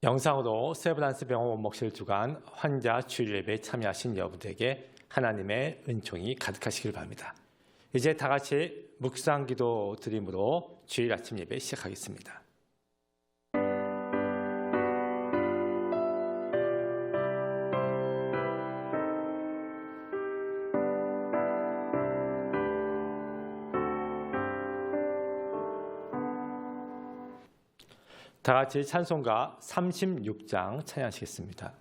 영상으로 세브란스 병원 원목실 주관 환자 주일 예배에 참여하신 여러분들에게 하나님의 은총이 가득하시길 바랍니다. 이제 다 같이 묵상 기도 드림으로 주일 아침 예배 시작하겠습니다. 다 같이 찬송가 36장 찬양하시겠습니다.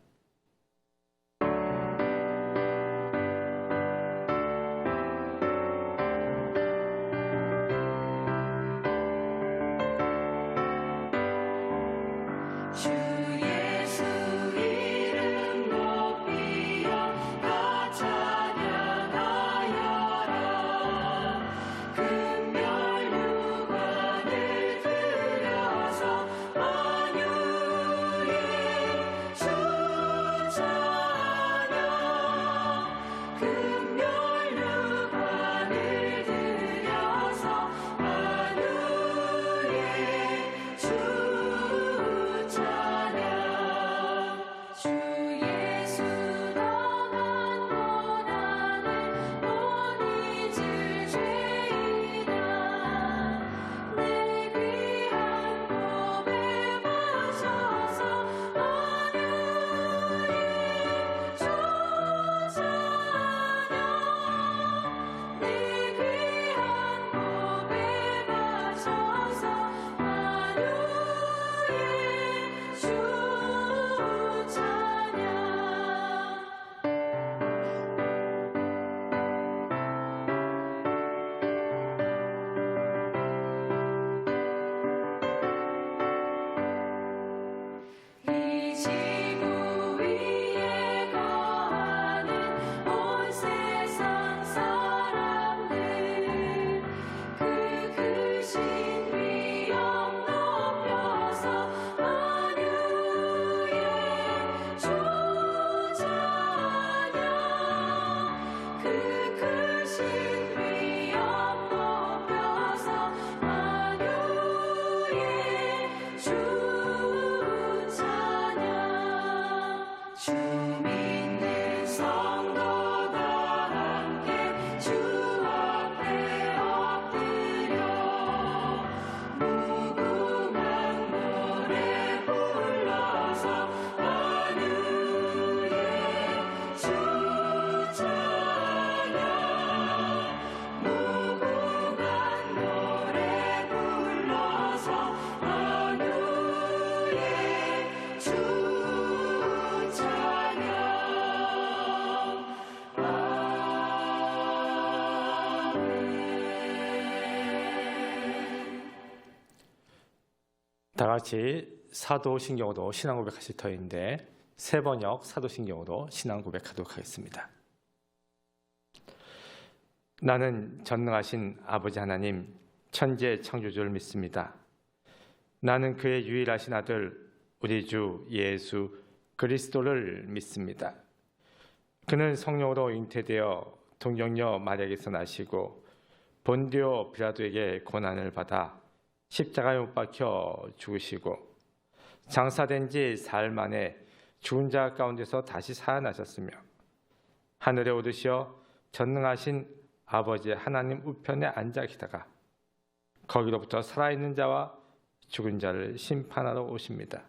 다 같이 사도신경으로 신앙 고백하실 터인데 세 번역 사도신경으로 신앙 고백하도록 하겠습니다. 나는 전능하신 아버지 하나님 천지의 창조주를 믿습니다. 나는 그의 유일하신 아들 우리 주 예수 그리스도를 믿습니다. 그는 성령으로 잉태되어 동정녀 마리아에게서 나시고 본디오 빌라도에게 고난을 받아 십자가에 못 박혀 죽으시고 장사된 지 사흘 만에 죽은 자 가운데서 다시 살아나셨으며 하늘에 오르시어 전능하신 아버지 하나님 우편에 앉아 계시다가 거기로부터 살아있는 자와 죽은 자를 심판하러 오십니다.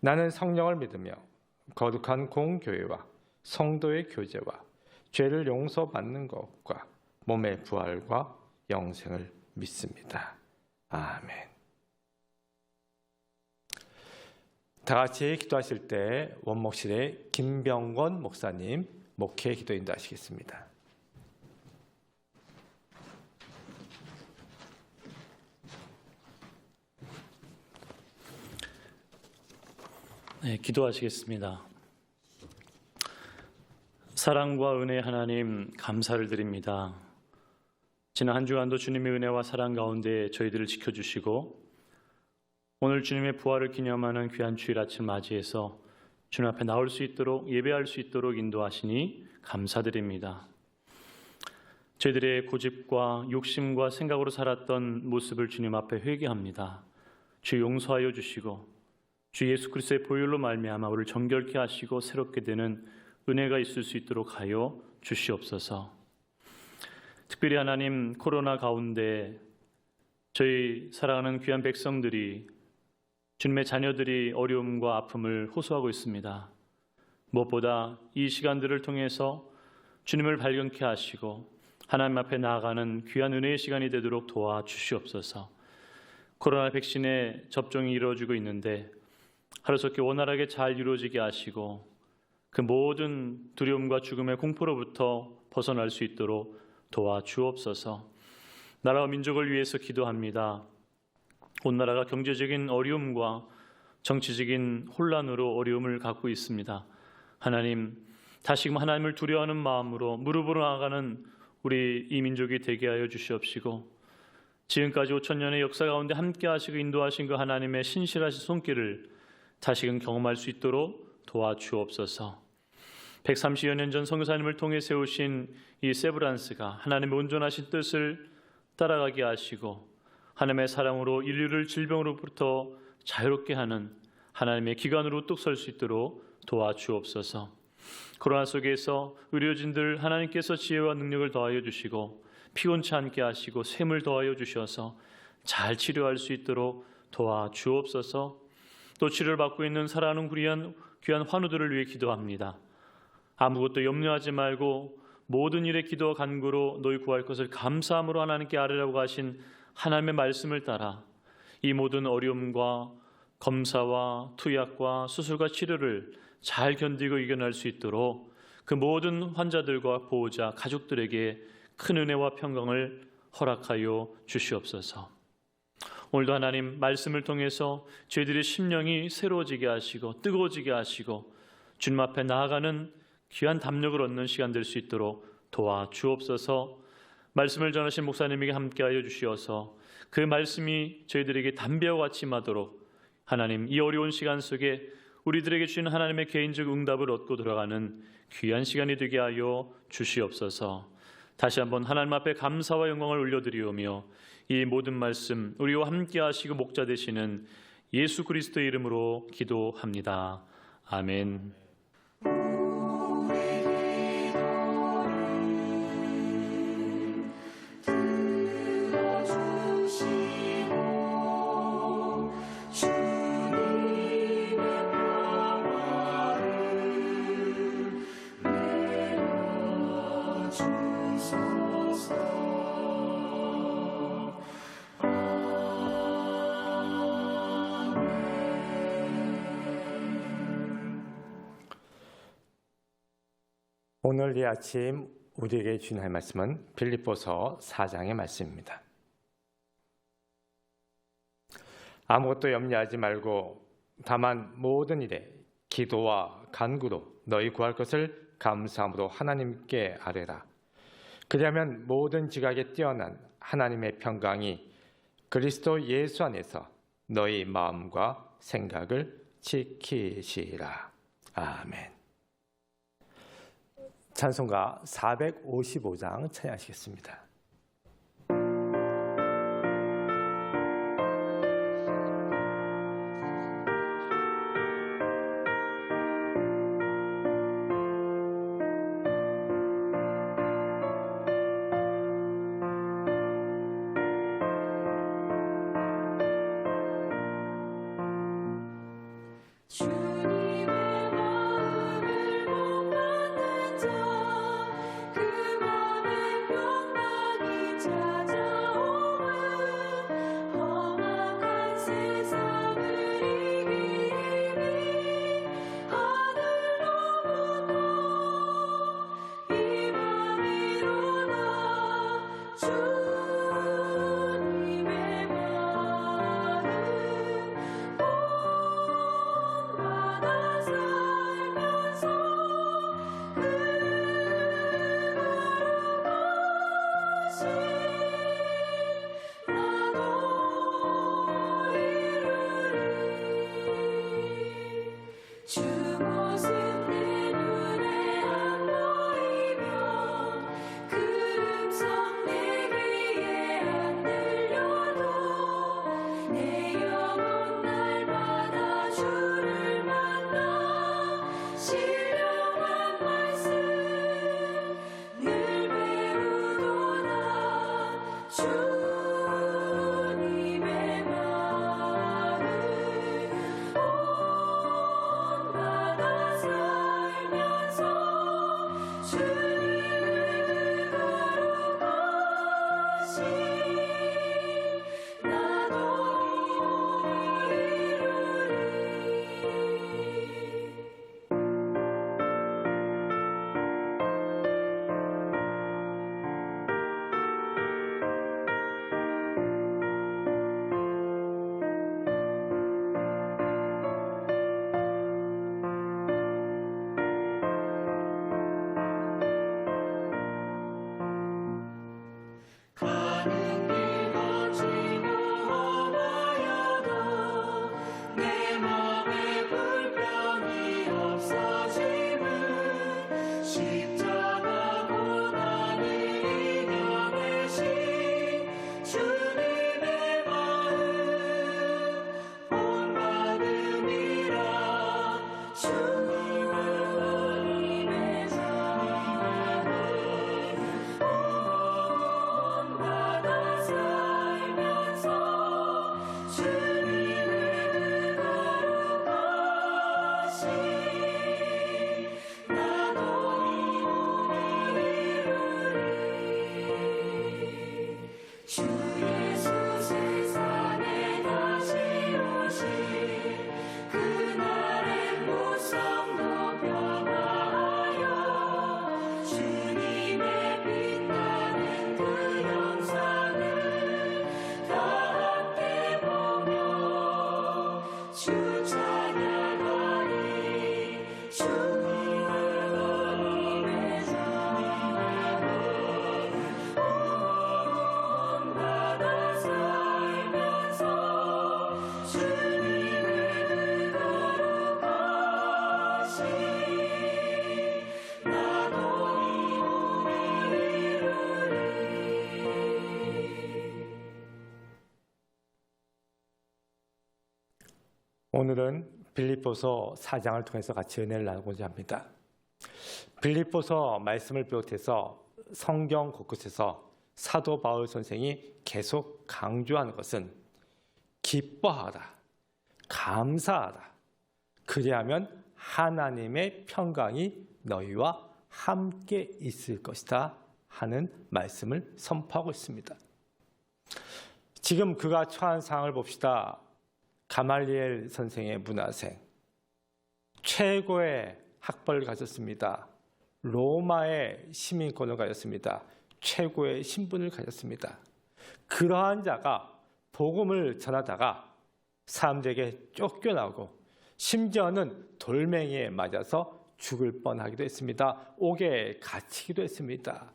나는 성령을 믿으며 거룩한 공교회와 성도의 교제와 죄를 용서받는 것과 몸의 부활과 영생을 믿습니다. 아멘. 다 같이 기도하실 때 원목실의 김병권 목사님 목회 기도 인도하시겠습니다. 네, 기도하시겠습니다. 사랑과 은혜의 하나님 감사를 드립니다. 지난 한 주간도 주님의 은혜와 사랑 가운데 저희들을 지켜주시고 오늘 주님의 부활을 기념하는 귀한 주일 아침 맞이해서 주님 앞에 나올 수 있도록 예배할 수 있도록 인도하시니 감사드립니다. 저희들의 고집과 욕심과 생각으로 살았던 모습을 주님 앞에 회개합니다. 주 용서하여 주시고 주 예수 그리스도의 보혈로 말미암아 우리를 정결케 하시고 새롭게 되는 은혜가 있을 수 있도록 하여 주시옵소서. 특별히 하나님, 코로나 가운데 저희 사랑하는 귀한 백성들이, 주님의 자녀들이 어려움과 아픔을 호소하고 있습니다. 무엇보다 이 시간들을 통해서 주님을 발견케 하시고 하나님 앞에 나아가는 귀한 은혜의 시간이 되도록 도와주시옵소서. 코로나 백신의 접종이 이루어지고 있는데 하루속히 원활하게 잘 이루어지게 하시고 그 모든 두려움과 죽음의 공포로부터 벗어날 수 있도록 도와주옵소서. 나라와 민족을 위해서 기도합니다. 온 나라가 경제적인 어려움과 정치적인 혼란으로 어려움을 갖고 있습니다. 하나님, 다시금 하나님을 두려워하는 마음으로 무릎으로 나아가는 우리 이 민족이 되게 하여 주시옵시고, 지금까지 5,000년의 역사 가운데 함께 하시고 인도하신 그 하나님의 신실하신 손길을 다시금 경험할 수 있도록 도와주옵소서. 130여 년 전 선교사님을 통해 세우신 이 세브란스가 하나님의 온전하신 뜻을 따라가게 하시고 하나님의 사랑으로 인류를 질병으로부터 자유롭게 하는 하나님의 기관으로 뚝 설 수 있도록 도와주옵소서. 코로나 속에서 의료진들 하나님께서 지혜와 능력을 더하여 주시고 피곤치 않게 하시고 샘을 더하여 주셔서 잘 치료할 수 있도록 도와주옵소서. 또 치료를 받고 있는 사랑하는 귀한 환우들을 위해 기도합니다. 아무것도 염려하지 말고 모든 일에 기도와 간구로 너희 구할 것을 감사함으로 하나님께 아뢰라고 하신 하나님의 말씀을 따라 이 모든 어려움과 검사와 투약과 수술과 치료를 잘 견디고 이겨낼 수 있도록 그 모든 환자들과 보호자, 가족들에게 큰 은혜와 평강을 허락하여 주시옵소서. 오늘도 하나님 말씀을 통해서 저희들의 심령이 새로워지게 하시고 뜨거워지게 하시고 주님 앞에 나아가는 귀한 담력을 얻는 시간 될 수 있도록 도와주옵소서. 말씀을 전하신 목사님에게 함께하여 주시어서 그 말씀이 저희들에게 담배와 같이 임하도록 하나님, 이 어려운 시간 속에 우리들에게 주시는 하나님의 개인적 응답을 얻고 돌아가는 귀한 시간이 되게 하여 주시옵소서. 다시 한번 하나님 앞에 감사와 영광을 올려드리오며 이 모든 말씀 우리와 함께 하시고 목자 되시는 예수 그리스도의 이름으로 기도합니다. 아멘. 오늘 이 아침 우리에게 주신 할 말씀은 빌립보서 4장의 말씀입니다. 아무것도 염려하지 말고 다만 모든 일에 기도와 간구로 너희 구할 것을 감사함으로 하나님께 아뢰라. 그리하면 모든 지각에 뛰어난 하나님의 평강이 그리스도 예수 안에서 너희 마음과 생각을 지키시라. 아멘. 찬송가 455장 찬양하시겠습니다. 내 영혼 날마다 주 오늘은 빌립보서 4장을 통해서 같이 은혜를 나누고자 합니다. 빌립보서 말씀을 비롯해서 성경 곳곳에서 사도 바울 선생이 계속 강조하는 것은 기뻐하라, 감사하라, 그리하면 하나님의 평강이 너희와 함께 있을 것이다 하는 말씀을 선포하고 있습니다. 지금 그가 처한 상황을 봅시다. 가말리엘 선생의 문화생, 최고의 학벌을 가졌습니다. 로마의 시민권을 가졌습니다. 최고의 신분을 가졌습니다. 그러한 자가 복음을 전하다가 사람들에게 쫓겨나고 심지어는 돌멩이에 맞아서 죽을 뻔하기도 했습니다. 옥에 갇히기도 했습니다.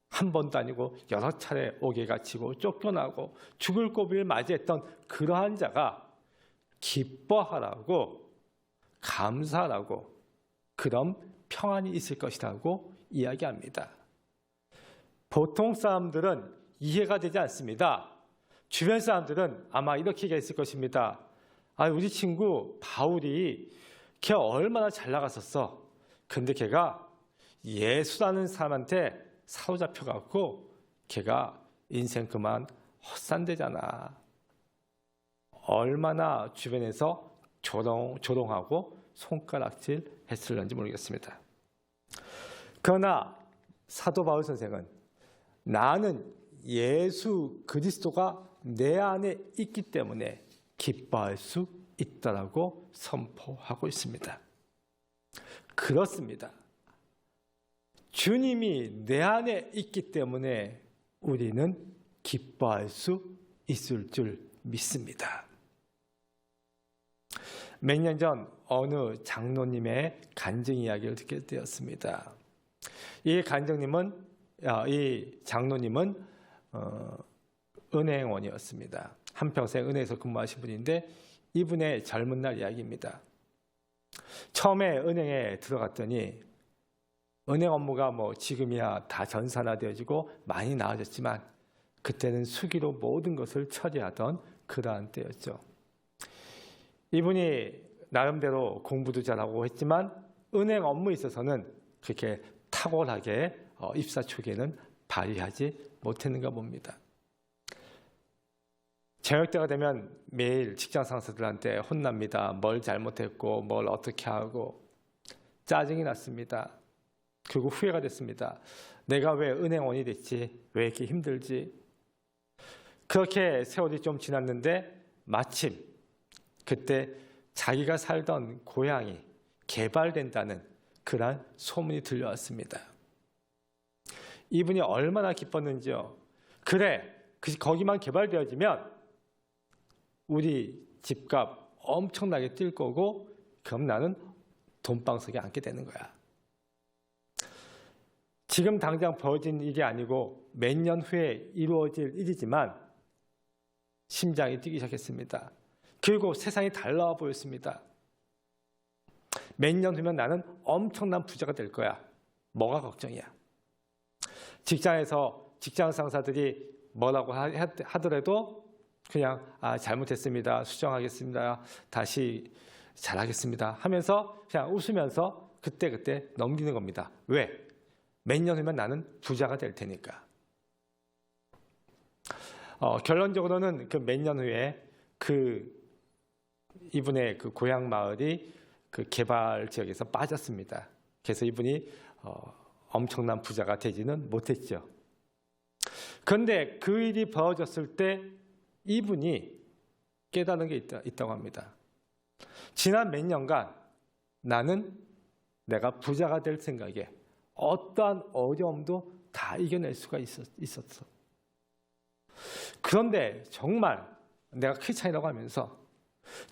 한 번도 아니고 여러 차례 옥에 갇히고 쫓겨나고 죽을 고비를 맞이했던 그러한 자가 기뻐하라고, 감사하라고, 그럼 평안이 있을 것이라고 이야기합니다. 보통 사람들은 이해가 되지 않습니다. 주변 사람들은 아마 이렇게 얘기했을 것입니다. 우리 친구 바울이 걔 얼마나 잘 나갔었어. 근데 걔가 예수라는 사람한테 사로잡혀갖고 걔가 인생 그만 헛산되잖아. 얼마나 주변에서 조롱하고 손가락질 했을는지 모르겠습니다. 그러나 사도 바울 선생은 나는 예수 그리스도가 내 안에 있기 때문에 기뻐할 수 있다라고 선포하고 있습니다. 그렇습니다. 주님이 내 안에 있기 때문에 우리는 기뻐할 수 있을 줄 믿습니다. 몇 년 전 어느 장로님의 간증 이야기를 듣게 되었습니다. 이 장로님은 은행원이었습니다. 한평생 은행에서 근무하신 분인데 이분의 젊은 날 이야기입니다. 처음에 은행에 들어갔더니 은행 업무가 지금이야 다 전산화되어지고 많이 나아졌지만 그때는 수기로 모든 것을 처리하던 그러한 때였죠. 이분이 나름대로 공부도 잘하고 했지만 은행 업무에 있어서는 그렇게 탁월하게 입사 초기에는 발휘하지 못했는가 봅니다. 저녁 때가 되면 매일 직장 상사들한테 혼납니다. 뭘 잘못했고 뭘 어떻게 하고 짜증이 났습니다. 그리고 후회가 됐습니다. 내가 왜 은행원이 됐지? 왜 이렇게 힘들지? 그렇게 세월이 좀 지났는데 마침 그때 자기가 살던 고향이 개발된다는 그러한 소문이 들려왔습니다. 이분이 얼마나 기뻤는지요. 그래, 거기만 개발되어지면 우리 집값 엄청나게 뛸 거고 그럼 나는 돈방석에 앉게 되는 거야. 지금 당장 벌어진 일이 아니고 몇 년 후에 이루어질 일이지만 심장이 뛰기 시작했습니다. 그리고 세상이 달라와 보였습니다. 몇 년 후면 나는 엄청난 부자가 될 거야. 뭐가 걱정이야. 직장에서 직장 상사들이 뭐라고 하더라도 그냥 잘못했습니다. 수정하겠습니다. 다시 잘하겠습니다 하면서 그냥 웃으면서 그때그때 넘기는 겁니다. 왜? 몇 년 후면 나는 부자가 될 테니까. 결론적으로는 그 몇 년 후에 이분의 그 고향 마을이 그 개발 지역에서 빠졌습니다. 그래서 이분이 엄청난 부자가 되지는 못했죠. 그런데 그 일이 벌어졌을 때 이분이 깨달은 게 있다고 합니다. 지난 몇 년간 나는 내가 부자가 될 생각에 어떠한 어려움도 다 이겨낼 수가 있었어. 그런데 정말 내가 크리스찬이라고 하면서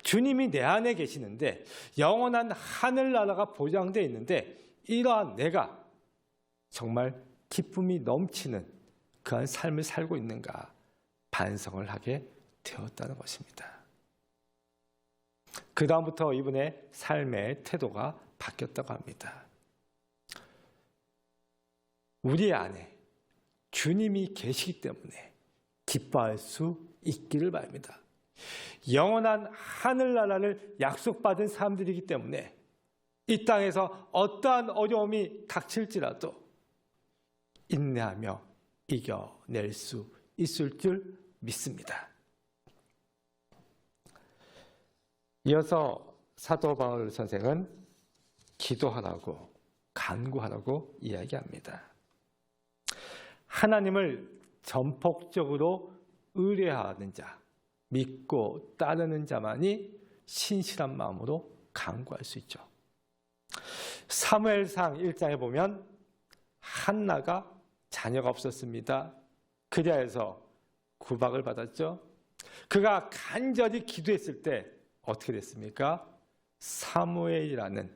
주님이 내 안에 계시는데 영원한 하늘나라가 보장되어 있는데 이러한 내가 정말 기쁨이 넘치는 그런 삶을 살고 있는가 반성을 하게 되었다는 것입니다. 그 다음부터 이분의 삶의 태도가 바뀌었다고 합니다. 우리 안에 주님이 계시기 때문에 기뻐할 수 있기를 바랍니다. 영원한 하늘나라를 약속받은 사람들이기 때문에 이 땅에서 어떠한 어려움이 닥칠지라도 인내하며 이겨낼 수 있을 줄 믿습니다. 이어서 사도 바울 선생은 기도하라고 간구하라고 이야기합니다. 하나님을 전폭적으로 의뢰하는 자, 믿고 따르는 자만이 신실한 마음으로 간구할 수 있죠. 사무엘상 1장에 보면 한나가 자녀가 없었습니다. 그리하여서 구박을 받았죠. 그가 간절히 기도했을 때 어떻게 됐습니까? 사무엘이라는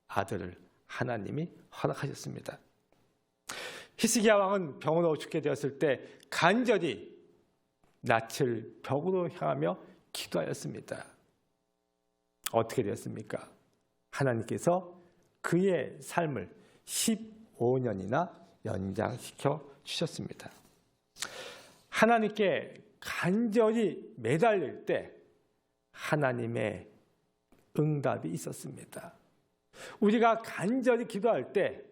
아들을 하나님이 허락하셨습니다. 히스기야 왕은 병으로 죽게 되었을 때 간절히 낯을 벽으로 향하며 기도하였습니다. 어떻게 되었습니까? 하나님께서 그의 삶을 15년이나 연장시켜 주셨습니다. 하나님께 간절히 매달릴 때 하나님의 응답이 있었습니다. 우리가 간절히 기도할 때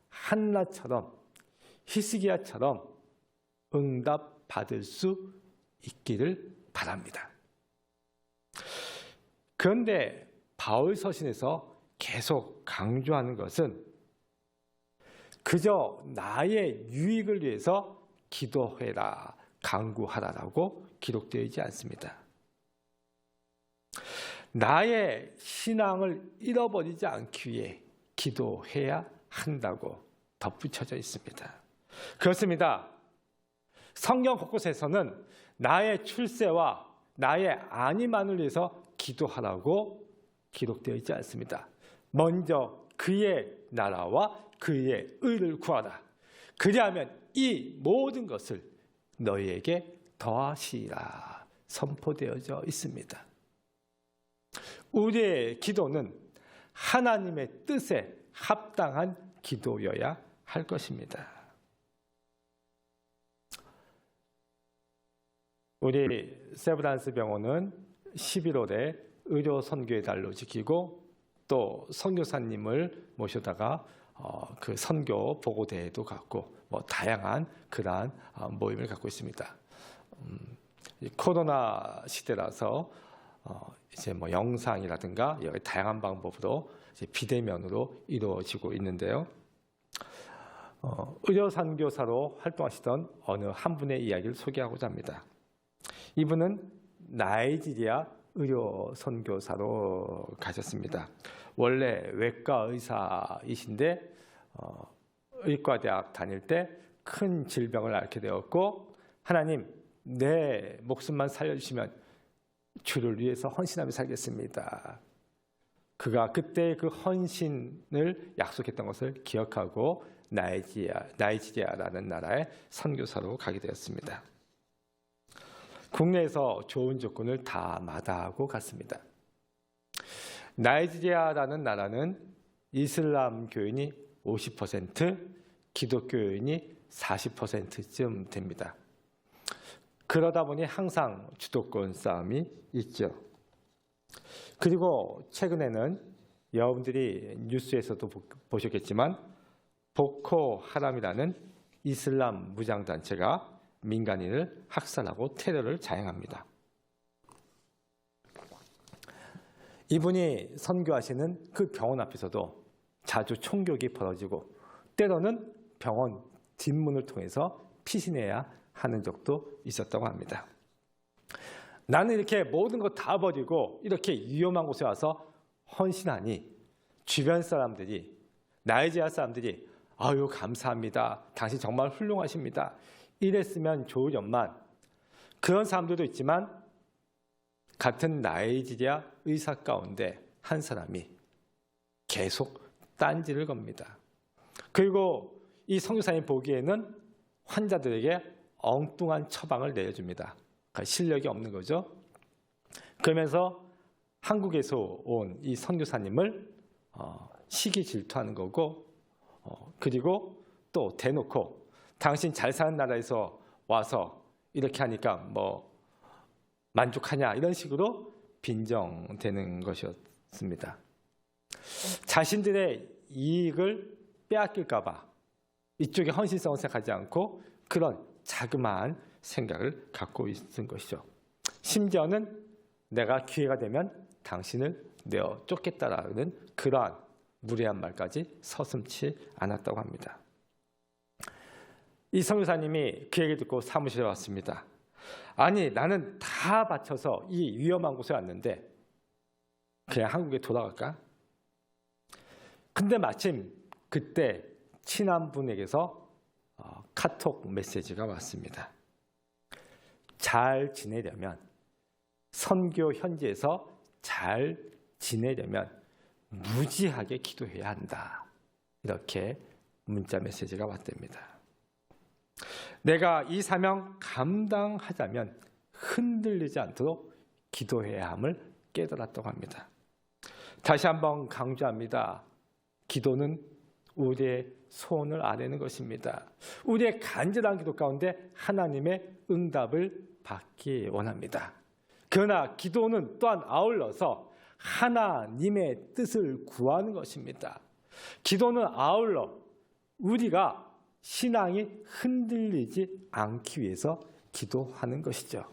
한나처럼 히스기야처럼 응답 받을 수 있기를 바랍니다. 그런데 바울 서신에서 계속 강조하는 것은 그저 나의 유익을 위해서 기도해라, 간구하라라고 기록되어 있지 않습니다. 나의 신앙을 잃어버리지 않기 위해 기도해야 한다고 덧붙여져 있습니다. 그렇습니다. 성경 곳곳에서는 나의 출세와 나의 안위만을 위해서 기도하라고 기록되어 있지 않습니다. 먼저 그의 나라와 그의 의를 구하라. 그리하면 이 모든 것을 너희에게 더하시리라 선포되어져 있습니다. 우리의 기도는 하나님의 뜻에 합당한 기도여야 할 것입니다. 우리 세브란스 병원은 11월에 의료 선교의 달로 지키고 또 선교사님을 모셔다가 그 선교 보고 대회도 갖고 다양한 그러한 모임을 갖고 있습니다. 코로나 시대라서 이제 영상이라든가 여러 다양한 방법으로 이제 비대면으로 이루어지고 있는데요. 의료 선교사로 활동하시던 어느 한 분의 이야기를 소개하고자 합니다. 이분은 나이지리아 의료 선교사로 가셨습니다. 원래 외과 의사이신데 의과대학 다닐 때 큰 질병을 앓게 되었고 하나님 내 목숨만 살려주시면 주를 위해서 헌신하며 살겠습니다. 그가 그때 그 헌신을 약속했던 것을 기억하고 나이지리아라는 나라의 선교사로 가게 되었습니다. 국내에서 좋은 조건을 다 마다하고 갔습니다. 나이지리아라는 나라는 이슬람 교인이 50%, 기독교인이 40%쯤 됩니다. 그러다 보니 항상 주도권 싸움이 있죠. 그리고 최근에는 여러분들이 뉴스에서도 보셨겠지만 보코 하람이라는 이슬람 무장단체가 민간인을 학살하고 테러를 자행합니다. 이분이 선교하시는 그 병원 앞에서도 자주 총격이 벌어지고 때로는 병원 뒷문을 통해서 피신해야 하는 적도 있었다고 합니다. 나는 이렇게 모든 거 다 버리고 이렇게 위험한 곳에 와서 헌신하니 주변 사람들이, 나이지리아 사람들이 아유 감사합니다. 당신 정말 훌륭하십니다. 이랬으면 좋으련만 그런 사람들도 있지만 같은 나이지리아 의사 가운데 한 사람이 계속 딴지를 겁니다. 그리고 이 선교사님 보기에는 환자들에게 엉뚱한 처방을 내려줍니다. 그러니까 실력이 없는 거죠. 그러면서 한국에서 온 이 선교사님을 시기 질투하는 거고, 그리고 또 대놓고 당신 잘 사는 나라에서 와서 이렇게 하니까 뭐 만족하냐 이런 식으로 빈정대는 것이었습니다. 자신들의 이익을 빼앗길까 봐 이쪽에 헌신성을 생각하지 않고 그런 자그마한 생각을 갖고 있는 것이죠. 심지어는 내가 기회가 되면 당신을 내어 쫓겠다라는 그러한 무례한 말까지 서슴지 않았다고 합니다. 이 선교사님이 그 얘기를 듣고 사무실에 왔습니다. 아니 나는 다 바쳐서 이 위험한 곳에 왔는데 그냥 한국에 돌아갈까? 근데 마침 그때 친한 분에게서 카톡 메시지가 왔습니다. 잘 지내려면, 선교 현지에서 잘 지내려면 무지하게 기도해야 한다. 이렇게 문자 메시지가 왔답니다. 내가 이 사명 감당하자면 흔들리지 않도록 기도해야 함을 깨달았다고 합니다. 다시 한번 강조합니다. 기도는 우리의 소원을 아뢰는 것입니다. 우리의 간절한 기도 가운데 하나님의 응답을 받기 원합니다. 그러나 기도는 또한 아울러서 하나님의 뜻을 구하는 것입니다. 기도는 아울러 우리가 신앙이 흔들리지 않기 위해서 기도하는 것이죠.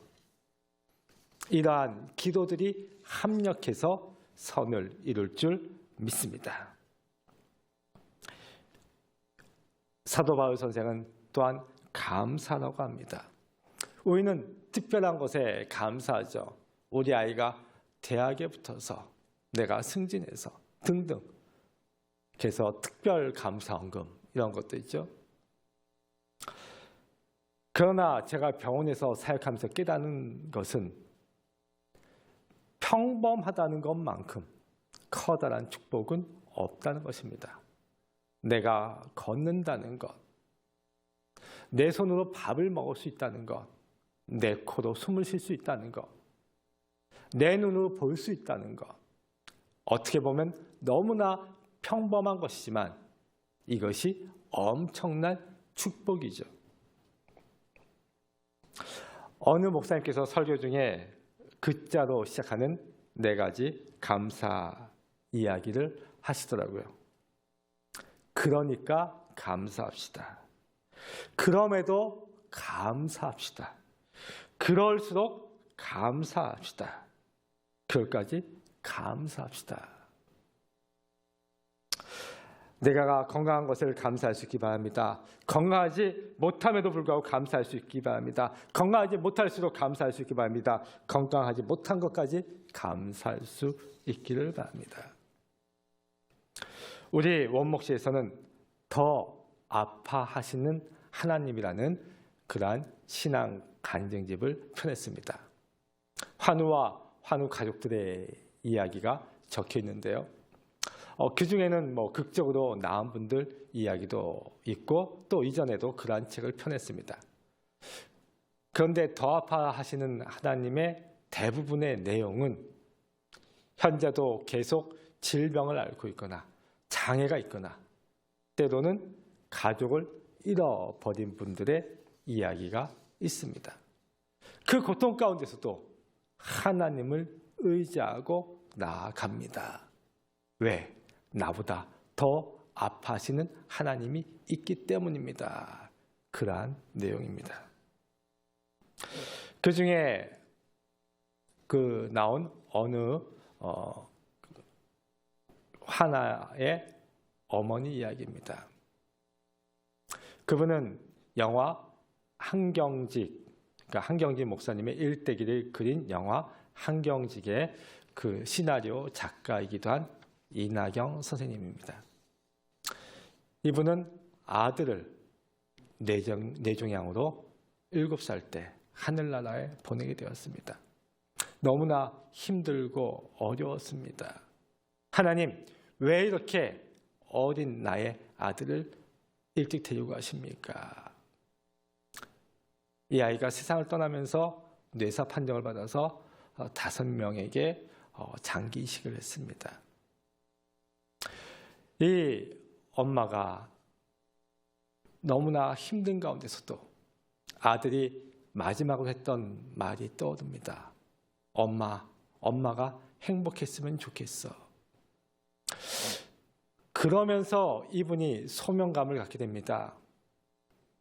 이러한 기도들이 합력해서 선을 이룰 줄 믿습니다. 사도 바울 선생은 또한 감사라고 합니다. 우리는 특별한 것에 감사하죠. 우리 아이가 대학에 붙어서 내가 승진해서 등등. 그래서 특별 감사원금 이런 것도 있죠. 그러나 제가 병원에서 사역하면서 깨닫는 것은 평범하다는 것만큼 커다란 축복은 없다는 것입니다. 내가 걷는다는 것, 내 손으로 밥을 먹을 수 있다는 것, 내 코로 숨을 쉴 수 있다는 것, 내 눈으로 볼 수 있다는 것, 어떻게 보면 너무나 평범한 것이지만 이것이 엄청난 축복이죠. 어느 목사님께서 설교 중에 글자로 시작하는 4가지 감사 이야기를 하시더라고요. 그러니까 감사합시다. 그럼에도 감사합시다. 그럴수록 감사합시다. 그럴까지 감사합시다. 내가 건강한 것을 감사할 수 있기 바랍니다. 건강하지 못함에도 불구하고 감사할 수 있기 바랍니다. 건강하지 못할수록 감사할 수 있기 바랍니다. 건강하지 못한 것까지 감사할 수 있기를 바랍니다. 우리 원목시에서는 더 아파하시는 하나님이라는 그러한 신앙 간증집을 펴냈습니다. 환우와 환우 가족들의 이야기가 적혀 있는데요. 그 중에는 극적으로 나은 분들 이야기도 있고 또 이전에도 그러한 책을 펴냈습니다. 그런데 더 아파하시는 하나님의 대부분의 내용은 현재도 계속 질병을 앓고 있거나 장애가 있거나 때로는 가족을 잃어버린 분들의 이야기가 있습니다. 그 고통 가운데서도 하나님을 의지하고 나아갑니다. 왜? 나보다 더 아파하시는 하나님이 있기 때문입니다. 그러한 내용입니다. 그 중에 나온 어느 하나의 어머니 이야기입니다. 그분은 영화 한경직, 그러니까 한경직 목사님의 일대기를 그린 영화 한경직의 그 시나리오 작가이기도 한 이나경 선생님입니다. 이분은 아들을 뇌종양으로 7살 때 하늘나라에 보내게 되었습니다. 너무나 힘들고 어려웠습니다. 하나님, 왜 이렇게 어린 나의 아들을 일찍 데리고 가십니까? 이 아이가 세상을 떠나면서 뇌사 판정을 받아서 5명에게 장기 이식을 했습니다. 이 엄마가 너무나 힘든 가운데서도 아들이 마지막으로 했던 말이 떠오릅니다. 엄마가 행복했으면 좋겠어. 그러면서 이분이 소명감을 갖게 됩니다.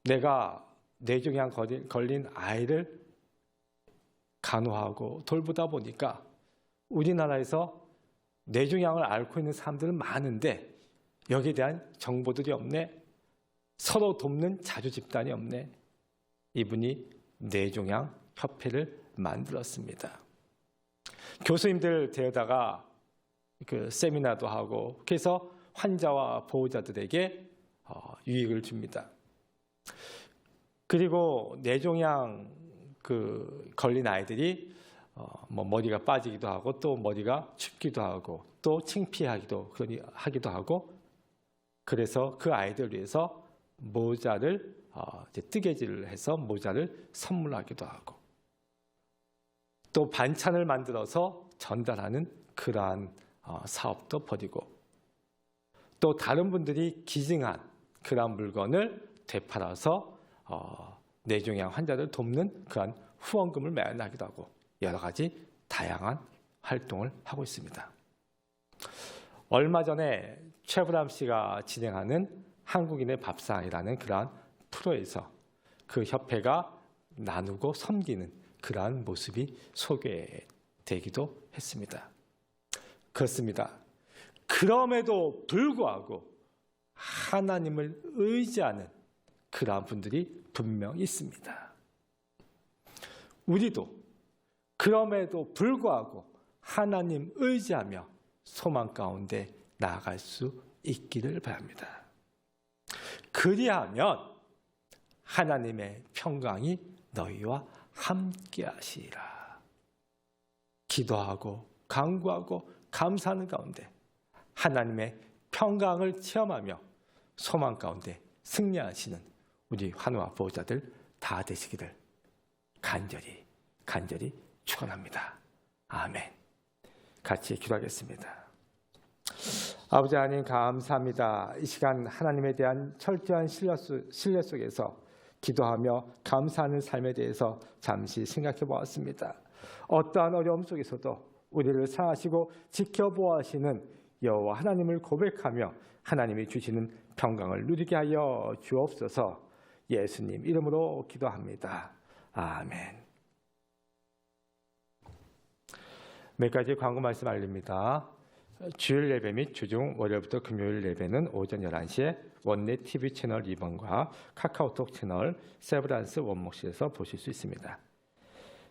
내가 뇌종양 걸린 아이를 간호하고 돌보다 보니까 우리나라에서 뇌종양을 앓고 있는 사람들은 많은데 여기에 대한 정보들이 없네. 서로 돕는 자주 집단이 없네. 이분이 뇌종양 협회를 만들었습니다. 교수님들 데려다가 그 세미나도 하고 그래서 환자와 보호자들에게 유익을 줍니다. 그리고 뇌종양 걸린 아이들이 머리가 빠지기도 하고 또 머리가 춥기도 하고 또 창피하기도 하고 그래서 그 아이들 위해서 모자를 뜨개질을 해서 모자를 선물하기도 하고 또 반찬을 만들어서 전달하는 그러한 사업도 벌이고 또 다른 분들이 기증한 그러한 물건을 되팔아서 뇌종양 환자들 돕는 그러한 후원금을 마련하기도 하고 여러 가지 다양한 활동을 하고 있습니다. 얼마 전에 최불암 씨가 진행하는 한국인의 밥상이라는 그러한 프로에서 그 협회가 나누고 섬기는 그러한 모습이 소개되기도 했습니다. 그렇습니다. 그럼에도 불구하고 하나님을 의지하는 그러한 분들이 분명히 있습니다. 우리도 그럼에도 불구하고 하나님 의지하며 소망 가운데 나아갈 수 있기를 바랍니다. 그리하면 하나님의 평강이 너희와 함께 하시리라. 기도하고 간구하고 감사하는 가운데 하나님의 평강을 체험하며 소망 가운데 승리하시는 우리 환우와 보호자들 다 되시기를 간절히 축원합니다. 아멘. 같이 기도하겠습니다. 아버지 하나님 감사합니다. 이 시간 하나님에 대한 철저한 신뢰 속에서 기도하며 감사하는 삶에 대해서 잠시 생각해 보았습니다. 어떠한 어려움 속에서도 우리를 사랑하시고 지켜보아하시는 여호와 하나님을 고백하며 하나님이 주시는 평강을 누리게 하여 주옵소서. 예수님 이름으로 기도합니다. 아멘. 몇 가지 광고 말씀 알립니다. 주일 예배 및 주중 월요일부터 금요일 예배는 오전 11시에 원내 TV 채널 2번과 카카오톡 채널 세브란스 원목실에서 보실 수 있습니다.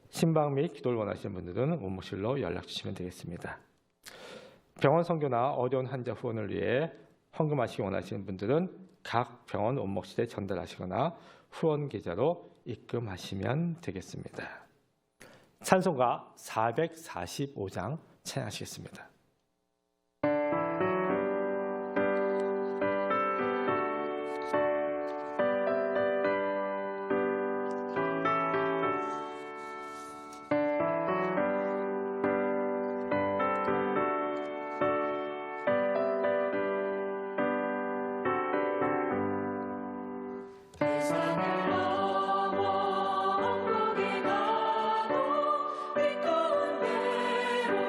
신방 및 기도를 원하시는 분들은 원목실로 연락 주시면 되겠습니다. 병원 선교나 어려운 환자 후원을 위해 헌금하시기 원하시는 분들은 각 병원 원목실에 전달하시거나 후원 계좌로 입금하시면 되겠습니다. 찬송가 445장 찬양하시겠습니다. 세상을 넘어 왕국에 가고 빛 가운데로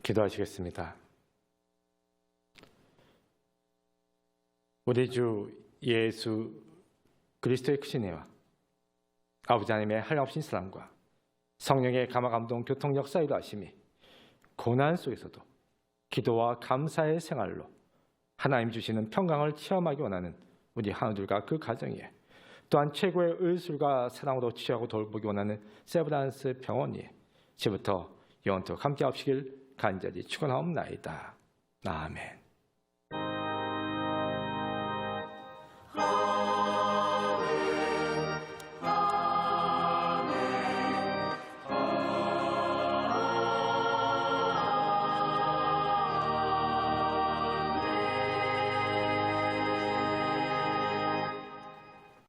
기도하시겠습니다. 우리 주 예수 그리스도의 크신 은혜와 아버지 하나님의 한량없인 사랑과 성령의 감화 감동 교통 역사 일하심이 고난 속에서도 기도와 감사의 생활로 하나님 주시는 평강을 체험하기 원하는 우리 하나들과 그 가정에, 또한 최고의 의술과 사랑으로 취하고 돌보기 원하는 세브란스 병원이 지금부터 영원토록 함께 하시길 간절히 축원하옵나이다. 아멘.